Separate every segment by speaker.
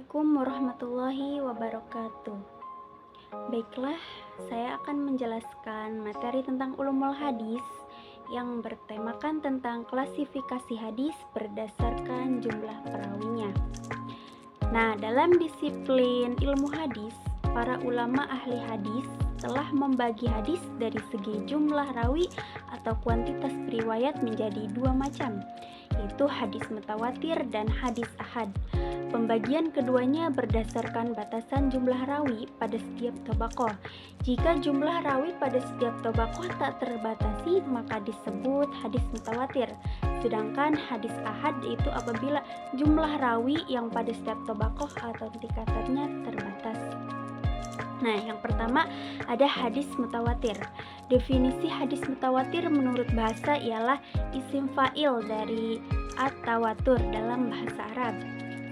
Speaker 1: Assalamualaikum warahmatullahi wabarakatuh. Baiklah, saya akan menjelaskan materi tentang ulumul hadis yang bertemakan tentang klasifikasi hadis berdasarkan jumlah perawinya. Nah, dalam disiplin ilmu hadis, para ulama ahli hadis telah membagi hadis dari segi jumlah rawi atau kuantitas riwayat menjadi dua macam, yaitu hadis mutawatir dan hadis ahad. Pembagian keduanya berdasarkan batasan jumlah rawi pada setiap tobaqoh. Jika jumlah rawi pada setiap tobaqoh tak terbatasi, maka disebut hadis mutawatir. Sedangkan hadis ahad itu apabila jumlah rawi yang pada setiap tobaqoh atau tingkatannya terbatas. Nah, yang pertama ada hadis mutawatir. Definisi hadis mutawatir menurut bahasa ialah isim fa'il dari at-tawatur dalam bahasa Arab.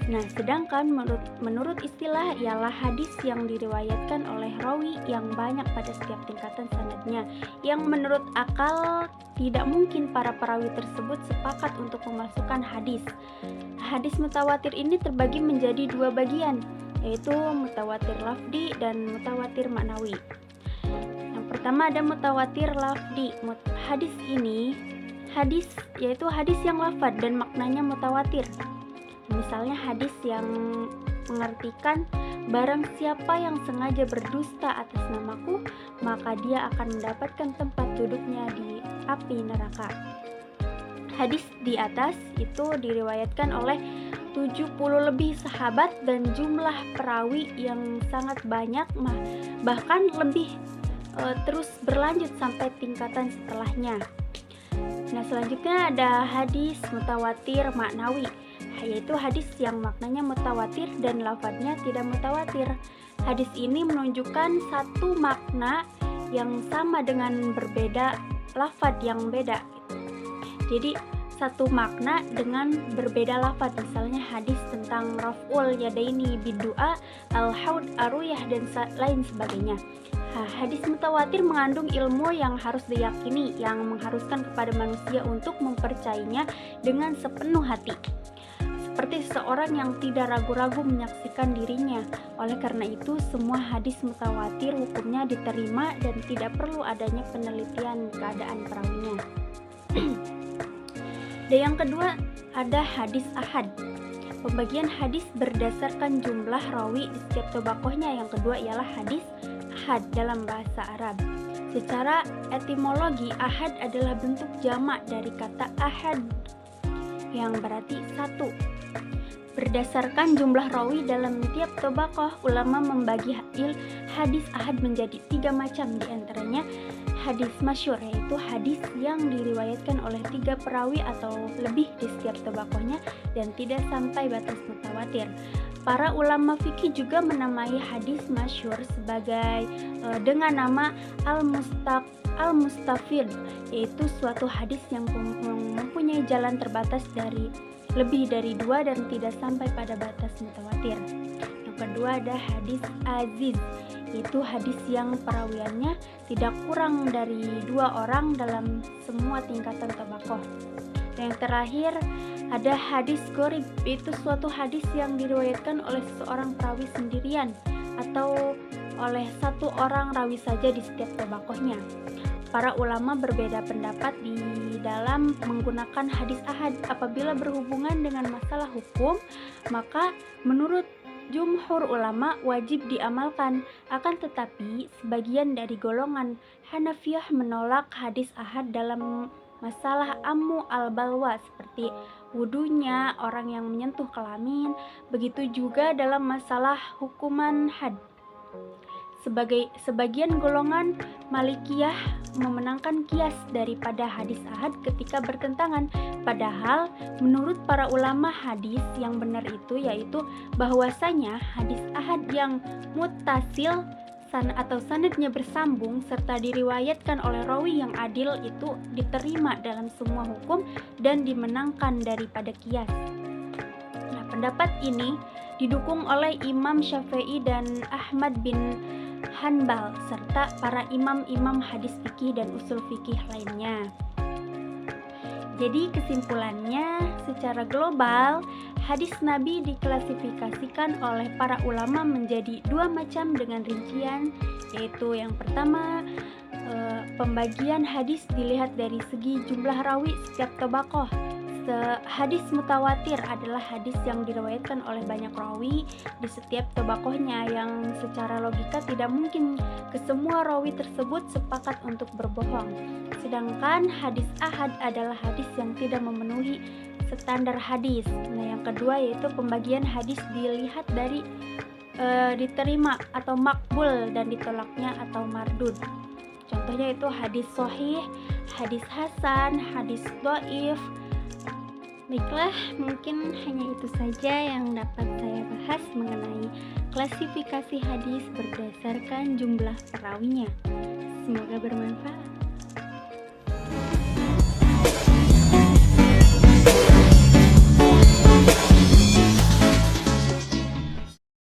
Speaker 1: Nah, sedangkan menurut istilah ialah hadis yang diriwayatkan oleh rawi yang banyak pada setiap tingkatan sanadnya, yang menurut akal tidak mungkin para perawi tersebut sepakat untuk memasukkan hadis. Hadis mutawatir ini terbagi menjadi dua bagian, yaitu mutawatir lafdi dan mutawatir maknawi. Yang pertama ada mutawatir lafdi. Hadis yaitu hadis yang lafaz dan maknanya mutawatir. Misalnya hadis yang mengartikan barang siapa yang sengaja berdusta atas namaku, maka dia akan mendapatkan tempat duduknya di api neraka. Hadis di atas itu diriwayatkan oleh 70 lebih sahabat dan jumlah perawi yang sangat banyak, bahkan lebih terus berlanjut sampai tingkatan setelahnya. Nah, selanjutnya ada hadis mutawatir maknawi, yaitu hadis yang maknanya mutawatir dan lafadznya tidak mutawatir. Hadis ini menunjukkan satu makna yang sama dengan berbeda lafadz yang beda. Jadi satu makna dengan berbeda lafadz. Misalnya hadis tentang raf'ul yadaini biddu'a, al-haud aruyah dan lain sebagainya. Hadis mutawatir mengandung ilmu yang harus diyakini, yang mengharuskan kepada manusia untuk mempercayainya dengan sepenuh hati, seperti seseorang yang tidak ragu-ragu menyaksikan dirinya. Oleh karena itu, semua hadis mutawatir hukumnya diterima dan tidak perlu adanya penelitian keadaan perawinya. Dan yang kedua ada hadis ahad. Pembagian hadis berdasarkan jumlah rawi di setiap tobaqohnya. Yang kedua ialah hadis ahad dalam bahasa Arab. Secara etimologi, ahad adalah bentuk jamak dari kata ahad yang berarti satu. Berdasarkan jumlah rawi dalam tiap tobaqoh, ulama membagi hadis ahad menjadi tiga macam, diantaranya hadis masyhur, yaitu hadis yang diriwayatkan oleh 3 perawi atau lebih di setiap tobaqohnya dan tidak sampai batas mutawatir. Para ulama fikih juga menamai hadis masyhur sebagai dengan nama al-mustafid, yaitu suatu hadis yang mempunyai jalan terbatas dari lebih dari 2 dan tidak sampai pada batas mutawatir. Yang kedua ada hadis aziz, yaitu hadis yang perawiannya tidak kurang dari 2 orang dalam semua tingkatan tobaqoh. Dan yang terakhir ada hadis gharib, yaitu suatu hadis yang diriwayatkan oleh seseorang perawi sendirian atau oleh 1 orang rawi saja di setiap tobaqohnya. Para ulama berbeda pendapat di dalam menggunakan hadis ahad. Apabila berhubungan dengan masalah hukum, maka menurut jumhur ulama wajib diamalkan. Akan tetapi sebagian dari golongan Hanafiyah menolak hadis ahad dalam masalah ammu al-balwa, seperti wudunya orang yang menyentuh kelamin. Begitu juga dalam masalah hukuman had. Sebagian golongan Malikiyah memenangkan kias daripada hadis ahad ketika bertentangan. Padahal menurut para ulama hadis yang benar itu yaitu bahwasanya hadis ahad yang muttasil atau sanadnya bersambung serta diriwayatkan oleh rawi yang adil itu diterima dalam semua hukum dan dimenangkan daripada kias. Nah, pendapat ini didukung oleh Imam Syafi'i dan Ahmad bin Hanbal serta para imam-imam hadis fikih dan usul fikih lainnya. Jadi kesimpulannya, secara global Hadis Nabi diklasifikasikan oleh para ulama menjadi dua macam dengan rincian, yaitu yang pertama, pembagian hadis dilihat dari segi jumlah rawi setiap tobakoh. Hadis mutawatir adalah hadis yang diriwayatkan oleh banyak rawi di setiap tobakohnya, yang secara logika tidak mungkin kesemua rawi tersebut sepakat untuk berbohong. Sedangkan hadis ahad adalah hadis yang tidak memenuhi standar hadis. Nah, yang kedua yaitu pembagian hadis dilihat dari diterima atau makbul dan ditolaknya atau mardud. Contohnya itu hadis sahih, hadis hasan, hadis dhaif. Baiklah, mungkin hanya itu saja yang dapat saya bahas mengenai klasifikasi hadis berdasarkan jumlah perawinya. Semoga bermanfaat.